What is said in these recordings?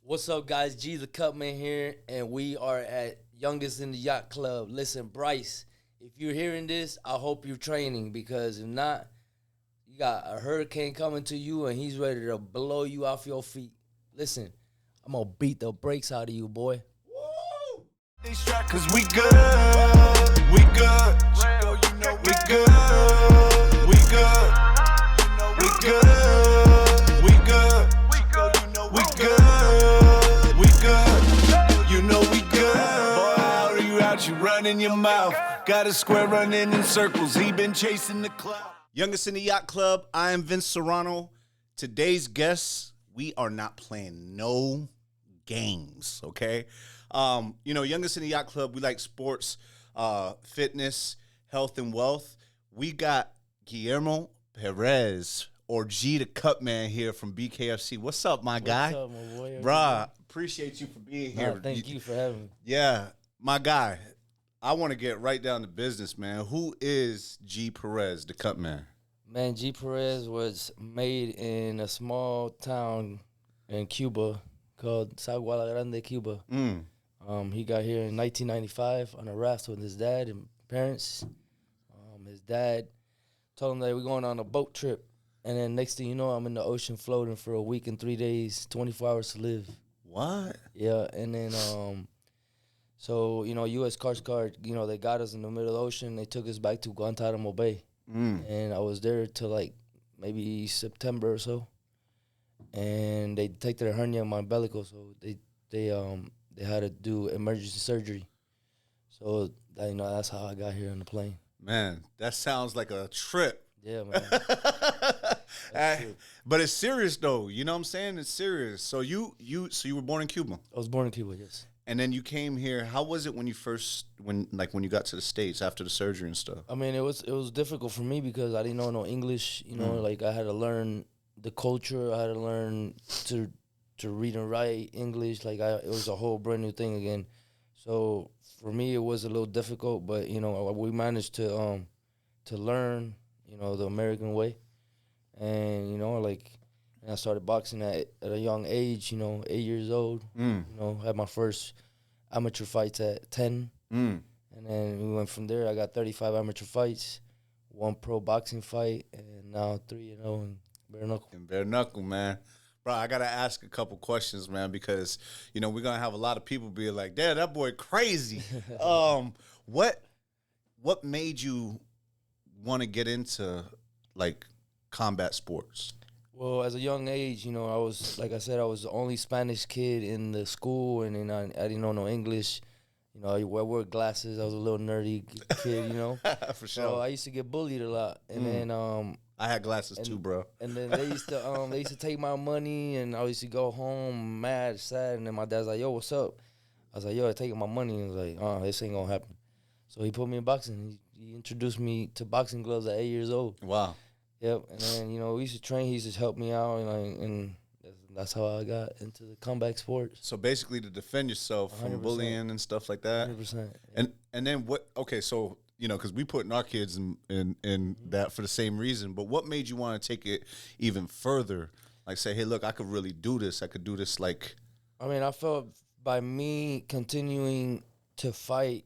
What's up, guys? Gee the Cutman here, and we are at Youngest in the Yacht Club. Listen, Bryce, if you're hearing this, I hope you're training, because if not, you got a hurricane coming to you, and he's ready to blow you off your feet. Listen, I'm going to beat the brakes out of you, boy. Woo! They strap cause we good. We good. You know we good. We good. You know we good. We good. You know we good. We good. You know we good. Boy, how you out? You running your mouth. Got a square running in circles. He been chasing the cloud. Youngest in the Yacht Club, I am Vince Serrano. Today's guest, we are not playing no games, okay? Youngest in the Yacht Club, we like sports, fitness, health, and wealth. We got Guillermo Perez, or Gee the Cutman, here from BKFC. What's up, my guy? What's up, my boy? Bruh, appreciate you for being here. Thank you for having me. Yeah, my guy. I want to get right down to business, man. Who is Gee Perez, the Cutman? Man, Gee Perez was made in a small town in Cuba called Sagua Grande, Cuba. He got here in 1995 on a raft with his dad and parents. His dad told him that we're going on a boat trip. And then next thing you know, I'm in the ocean floating for a week and 3 days, 24 hours to live. What? Yeah, and then, U.S. Coast Guard, they got us in the middle of the ocean. They took us back to Guantanamo Bay. And I was there till, maybe September or so. And they detected a hernia in my umbilical, so they had to do emergency surgery. So, that's how I got here on the plane. Man, that sounds like a trip. Yeah, man. But it's serious though. You know what I'm saying? It's serious. So you were born in Cuba. I was born in Cuba, yes. And then you came here. How was it when you got to the States after the surgery and stuff? I mean, it was difficult for me because I didn't know no English. I had to learn the culture. I had to learn to read and write English. It was a whole brand new thing again. So for me, it was a little difficult, but we managed to learn, the American way. And, and I started boxing at a young age, 8 years old. Had my first amateur fights at 10. And then we went from there. I got 35 amateur fights, 1 pro boxing fight, and now 3-0 in Bare Knuckle. In Bare Knuckle, man. Bro, I got to ask a couple questions, man, because, we're going to have a lot of people be like, "Dad, that boy crazy." What made you want to get into, combat sports? Well, as a young age, I was, like I said, I was the only Spanish kid in the school, and then I didn't know no English. I wore glasses. I was a little nerdy kid, For sure. So I used to get bullied a lot, and then I had glasses too, bro. And then they used to take my money, and I used to go home mad, sad, and then my dad's like, "Yo, what's up?" I was like, "Yo, they're taking my money." And he was like, "This ain't gonna happen." So he put me in boxing. He introduced me to boxing gloves at 8 years old. Wow. Yep, and then we used to train. He used to help me out, and that's how I got into the comeback sports. So basically, to defend yourself from 100%. bullying and stuff like that. 100%. Yeah. And then what? Okay, so because we putting our kids in that for the same reason. But what made you want to take it even further? Like say, hey, look, I could really do this. I could do this. I mean, I felt by me continuing to fight,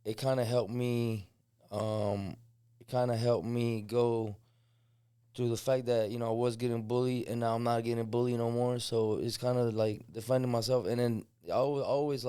it kind of helped me. It kind of helped me go through the fact that, I was getting bullied and now I'm not getting bullied no more. So it's kind of like defending myself. And then I always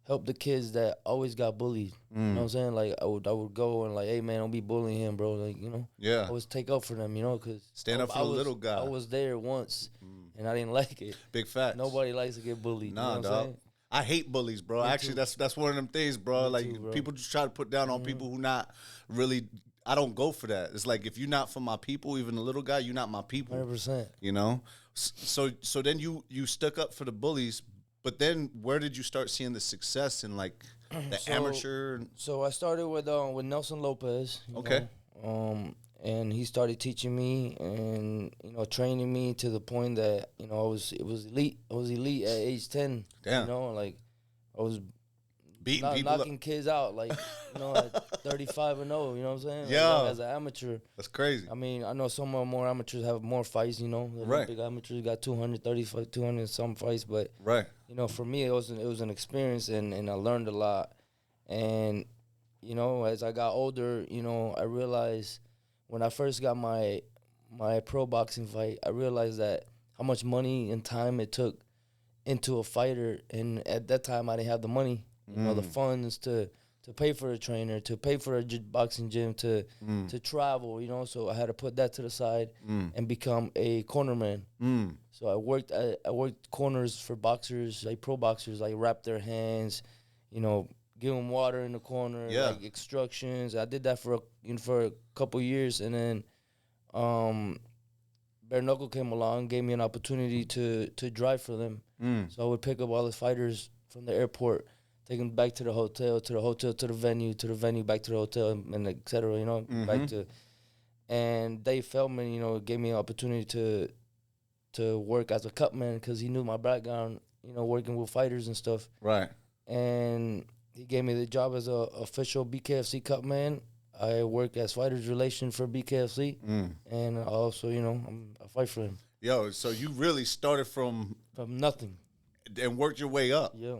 help the kids that always got bullied. You know what I'm saying? I would go and hey, man, don't be bullying him, bro. Yeah. I always take up for them, because stand up for the little guy. I was there once and I didn't like it. Big facts. Nobody likes to get bullied. Nah, you know what dog. I'm saying? I hate bullies, bro. Me Actually, too. that's one of them things, bro. Me too, bro. People just try to put down on people who not really. I don't go for that. It's like if you're not for my people, even the little guy, you're not my people. 100%. So then you stuck up for the bullies, but then where did you start seeing the success in the amateur? So I started with Nelson Lopez. Okay. And he started teaching me and training me to the point that it was elite. I was elite at age 10. Damn. I was beating people knocking up. kids out, like, you know, at 35 and 0, you know what I'm saying? Yeah. Like, as an amateur. That's crazy. I mean, I know some more amateurs have more fights, you know. The Right. Olympic amateurs got 200 some fights, but, Right. you know, for me, it was an experience, and I learned a lot. And, you know, as I got older, you know, I realized when I first got my pro boxing fight, I realized that how much money and time it took into a fighter, and at that time I didn't have the money, you know, the funds to pay for a trainer, to pay for a boxing gym, to travel, you know. So I had to put that to the side and become a cornerman. So I worked corners for boxers, like pro boxers, like wrap their hands, you know, give them water in the corner, like instructions. I did that for a couple years, and then Bare Knuckle came along, gave me an opportunity to drive for them. So I would pick up all the fighters from the airport, take them back to the hotel, to the venue, back to the hotel, and et cetera, you know, back to. And Dave Feldman, you know, gave me an opportunity to work as a cutman because he knew my background, you know, working with fighters and stuff. Right. And he gave me the job as a official BKFC cutman. I work as fighters relation for BKFC, and also, you know, I fight for him. Yo, so you really started from nothing and worked your way up. Yeah.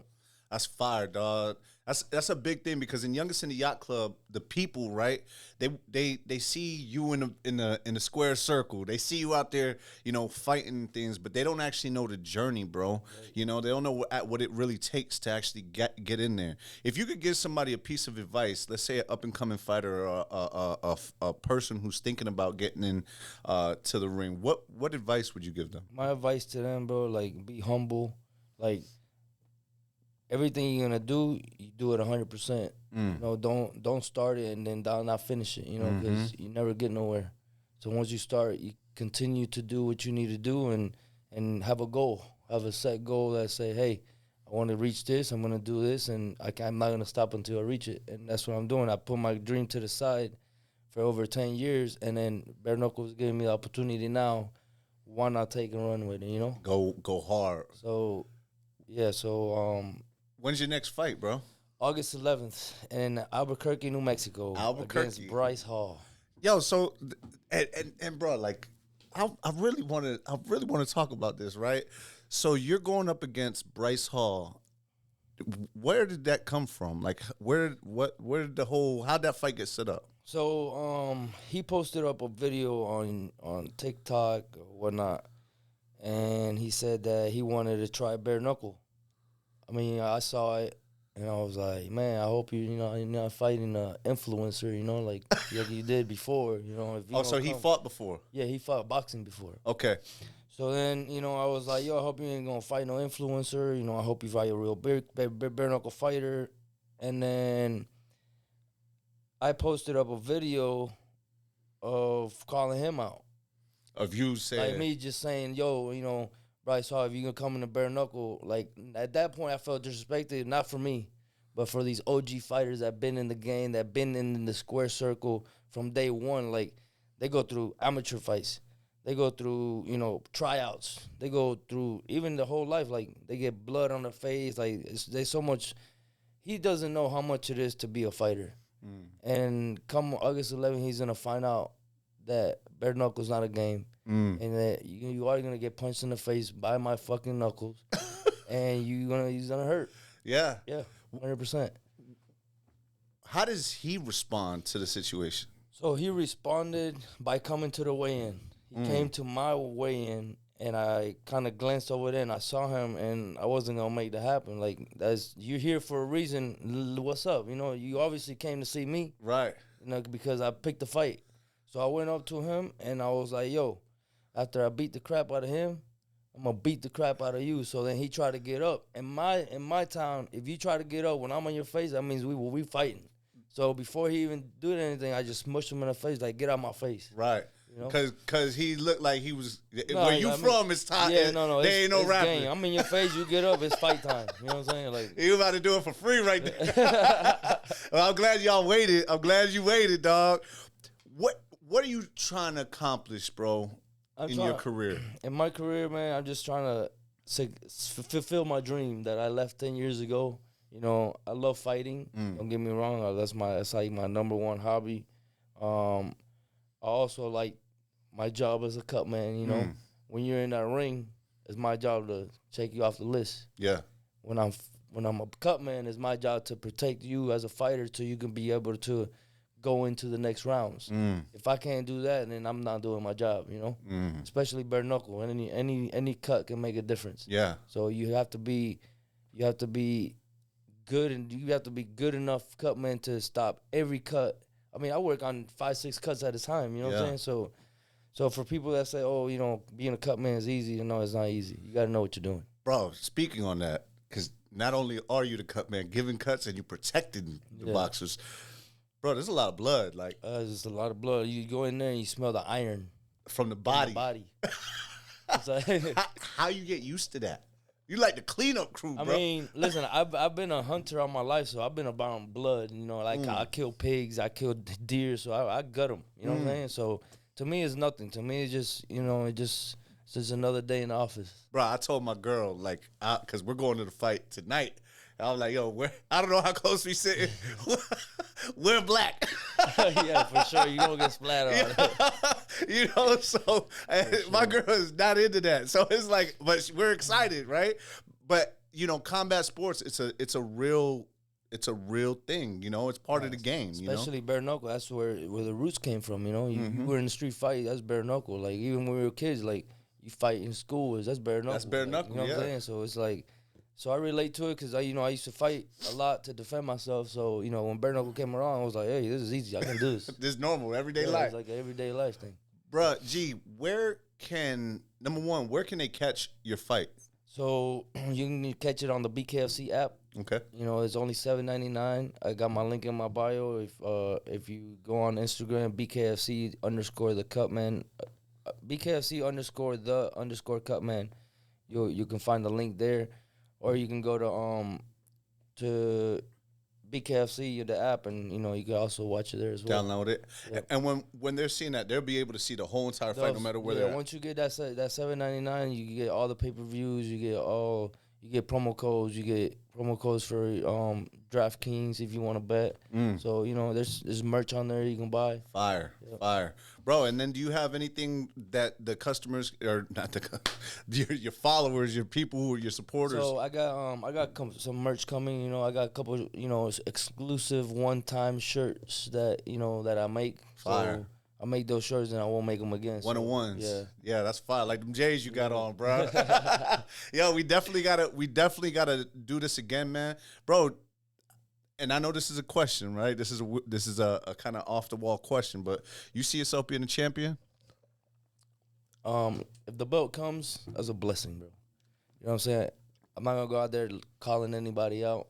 That's fire, dog. That's a big thing because in Youngest in the Yacht Club, the people, right? They see you in the square circle. They see you out there, you know, fighting things, but they don't actually know the journey, bro. Right. You know, they don't know what it really takes to actually get in there. If you could give somebody a piece of advice, let's say an up and coming fighter or a person who's thinking about getting in to the ring, what advice would you give them? My advice to them, bro, like, be humble, like. Everything you're gonna do, you do it 100%. You know, don't start it and then not finish it. You know, because you never get nowhere. So once you start, you continue to do what you need to do and have a goal, have a set goal that say, hey, I want to reach this. I'm gonna do this, and I'm not gonna stop until I reach it. And that's what I'm doing. I put my dream to the side for over 10 years, and then Bare Knuckle was giving me the opportunity now. Why not take and run with it? You know, go hard. So yeah, when's your next fight, bro? August 11th in Albuquerque, New Mexico. Against Bryce Hall. Yo, so and bro, like, I really want to talk about this, right? So you're going up against Bryce Hall. Where did that come from? Like, where did how'd that fight get set up? So he posted up a video on TikTok or whatnot, and he said that he wanted to try Bare Knuckle. I mean, I saw it, and I was like, man, I hope you're not fighting an influencer, you know, like you did before, you know. If you so he fought before? Yeah, he fought boxing before. Okay. So then, you know, I was like, yo, I hope you ain't going to fight no influencer. You know, I hope you fight a real bare knuckle fighter. And then I posted up a video of calling him out. Of you saying? Like me just saying, yo, you know, Bryce Hall, if you gonna come in the bare knuckle, like at that point I felt disrespected, not for me, but for these OG fighters that been in the game, that been in the square circle from day one. Like, they go through amateur fights, they go through, you know, tryouts, they go through even the whole life. Like, they get blood on their face. Like, there's so much. He doesn't know how much it is to be a fighter. And come August 11th, he's gonna find out that bare knuckle's not a game. And that you are gonna get punched in the face by my fucking knuckles, and he's gonna hurt. Yeah, 100%. How does he respond to the situation? So he responded by coming to the weigh-in. He came to my weigh-in, and I kind of glanced over there, and I saw him, and I wasn't gonna make that happen. Like, you're here for a reason. What's up? You know, you obviously came to see me, right? You know, because I picked the fight. So I went up to him, and I was like, yo. After I beat the crap out of him, I'm gonna beat the crap out of you. So then he tried to get up. In my town, if you try to get up when I'm on your face, that means we fighting. So before he even did anything, I just smushed him in the face, like, get out my face. Right. You know? Cause he looked like he was where you from. It's time. Yeah, no. There ain't no rapping. Game. I'm in your face. You get up. It's fight time. You know what I'm saying? Like, you about to do it for free right there. Well, I'm glad y'all waited. I'm glad you waited, dog. What are you trying to accomplish, bro? Your career? In my career, man, I'm just trying to fulfill my dream that I left 10 years ago, You know, I love fighting. Don't get me wrong. That's like my number one hobby. I also like my job as a cut man. You know, when you're in that ring, it's my job to check you off the list. Yeah. When I'm a cut man, it's my job to protect you as a fighter so you can be able to go into the next rounds. If I can't do that, then I'm not doing my job, you know? Especially bare knuckle. Any cut can make a difference. Yeah. So you have to be good, and you have to be good enough cutman to stop every cut. I mean, I work on 5-6 cuts at a time, you know what I'm saying? So for people that say, oh, you know, being a cut man is easy, you know, it's not easy. You got to know what you're doing. Bro, speaking on that, because not only are you the cut man giving cuts and you protecting the boxers, bro, there's a lot of blood. Like there's a lot of blood. You go in there and you smell the iron from the body. It's like, how you get used to that? You like the cleanup crew, bro. I mean, listen, I've been a hunter all my life, so I've been about blood. You know, like I kill pigs, I kill deer, so I gut them. You know what I'm saying? So to me, it's nothing. To me, it's just, you know, it's just another day in the office. Bro, I told my girl, like, because we're going to the fight tonight. I was like, yo, I don't know how close we sitting. We're black. Yeah, for sure. You don't get splattered on it. You know, so my girl is not into that. So it's like, but we're excited, right? But, you know, combat sports, it's a real thing, you know. It's part of the game, especially bare knuckle. That's where the roots came from, you know. You were in the street fight, that's bare knuckle. Like, even when we were kids, like, you fight in school, that's bare knuckle. That's bare knuckle, you know what I'm saying? So it's like, so I relate to it because I used to fight a lot to defend myself. So, you know, when bare knuckle came around, I was like, hey, this is easy. I can do this. This is normal, everyday life. It's like an everyday life thing. Bruh, Gee, number one, where can they catch your fight? So you can catch it on the BKFC app. Okay. You know, it's only $7.99. I got my link in my bio. If you go on Instagram, BKFC _ the Cutman, BKFC _ the _ Cutman, you can find the link there, or you can go to BKFC, the app, and you know you can also watch it there as well. Download it, and when they're seeing that, they'll be able to see the whole entire fight, no matter where they're at. Once you get that $7.99, you get all the pay-per-views. You get promo codes. You get promo codes for DraftKings if you want to bet. So you know there's merch on there you can buy. Fire, bro. And then do you have anything that the customers or not your followers, your people, your supporters? So I got some merch coming. You know, I got a couple exclusive one-time shirts that I make. Fire. So I make those shirts and I won't make them again. One-on-ones. Yeah, that's fire. Like them J's you got on, bro. Yo, we definitely gotta do this again, man, bro. And I know this is a question, right? This is a kind of off the wall question, but you see yourself being a champion? If the belt comes, that's a blessing, bro. You know what I'm saying? I'm not gonna go out there calling anybody out.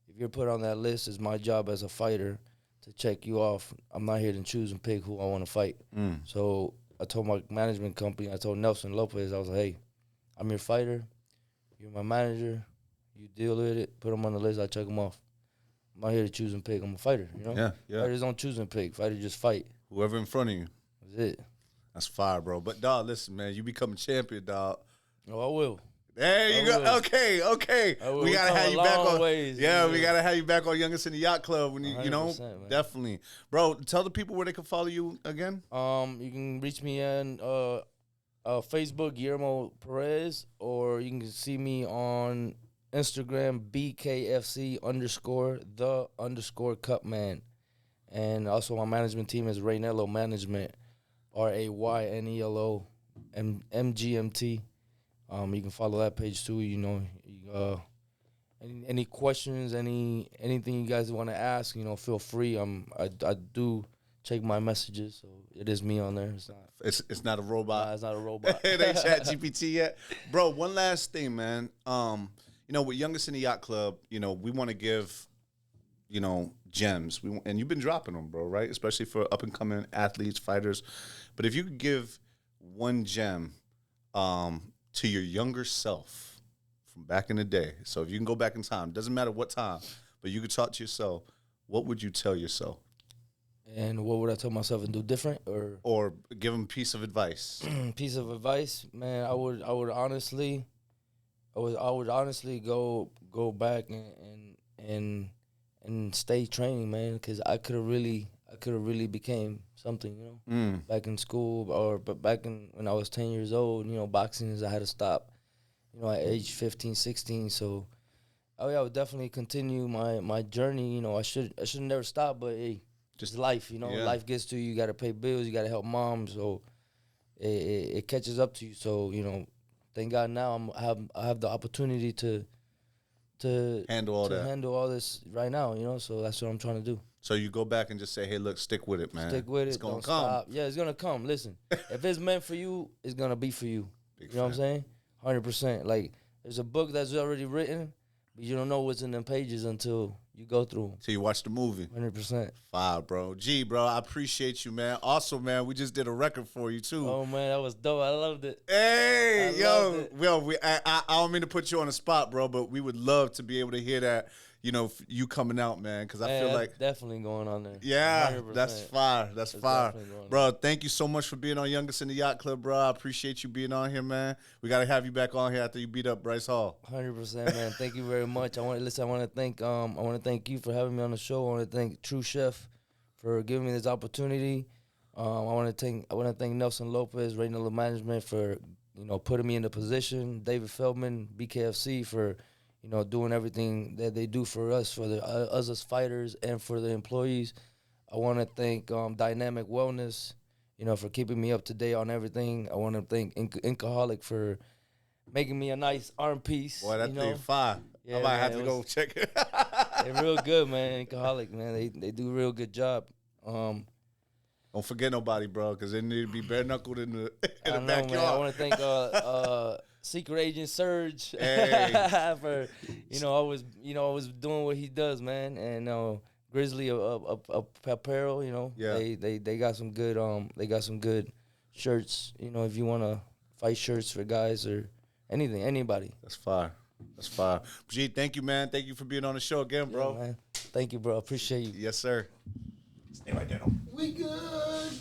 If you're put on that list, it's my job as a fighter to check you off. I'm not here to choose and pick who I want to fight. So I told my management company, I told Nelson Lopez, I was like, hey, I'm your fighter. You're my manager. You deal with it. Put them on the list. I check them off. I'm not here to choose and pick. I'm a fighter, you know? Yeah. Fighters don't choose and pick. Fighters just fight. Whoever in front of you. That's it. That's fire, bro. But, dog, listen, man, you become a champion, dog. Oh, I will. There you go. Okay. We gotta have you back on. Ways, we gotta have you back on Youngest in the Yacht Club when you know, man. Definitely, bro. Tell the people where they can follow you again. You can reach me on Facebook, Guillermo Perez, or you can see me on Instagram, BKFC _ the _ Cutman, and also my management team is Raynello Management, RAYNELO MGMT. You can follow that page too. You know, any questions, anything you guys want to ask, you know, feel free. I do check my messages, so it is me on there. It's not a robot. Nah, it's not a robot. It ain't ChatGPT yet, bro. One last thing, man. You know, with Youngest in the Yacht Club, you know, we want to give, you know, gems. And you've been dropping them, bro, right? Especially for up and coming athletes, fighters. But if you could give one gem, to your younger self from back in the day. So if you can go back in time, doesn't matter what time, but you could talk to yourself, what would you tell yourself? And what would I tell myself and do different, or give them a piece of advice? Piece of advice, man. I would honestly go back and and stay training, man, because I could have really became something, you know, back in school but back when I was 10 years old, you know, boxing is I had to stop, you know, at age 15, 16. So I would definitely continue my journey. You know, I should never stop, but hey, just life, you know, life gets to you. You got to pay bills, you got to help mom, so it catches up to you. So, you know, thank God now I have the opportunity to handle all this right now, you know. So that's what I'm trying to do. So you go back and just say, hey, look, stick with it, man. Stick with it. It's gonna Don't come. stop. Yeah, it's gonna come. Listen, if it's meant for you, it's gonna be for you. You know what I'm saying? 100%. Like, there's a book that's already written, but you don't know what's in them pages until you go through them. Till you watch the movie. 100%. Fire, bro. Gee, bro, I appreciate you, man. Also, man, we just did a record for you, too. Oh, man, that was dope. I loved it. Hey, I don't mean to put you on the spot, bro, but we would love to be able to hear that, you know, you coming out, man, because I feel like definitely going on there. Yeah, 100%. that's fire. That's fire. Bro, thank you so much for being on Youngest in the Yacht Club, bro. I appreciate you being on here, man. We got to have you back on here after you beat up Bryce Hall. 100%, man. Thank you very much. I want to thank you for having me on the show. I want to thank True Chef for giving me this opportunity. I want to thank Nelson Lopez, Reynolds Management, for, you know, putting me in the position. David Feldman, BKFC, for, you know, doing everything that they do for us, for us as fighters, and for the employees. I want to thank Dynamic Wellness, you know, for keeping me up to date on everything. I want to thank Inkaholic for making me a nice arm piece. Boy, that thing fire. Yeah, I might have to go check it. They're real good, man. Inkaholic, man. They do a real good job. Don't forget nobody, bro, because they need to be bare knuckled in the backyard. Man. I want to thank Secret Agent Surge for always doing what he does, man. And Grizzly Apparel, you know, they got some good shirts. You know, if you want to fight shirts for guys or anybody. That's fire. That's fire. Gee, thank you, man. Thank you for being on the show again, bro. Yeah, man. Thank you, bro. Appreciate you. Yes, sir. Stay right there. We good.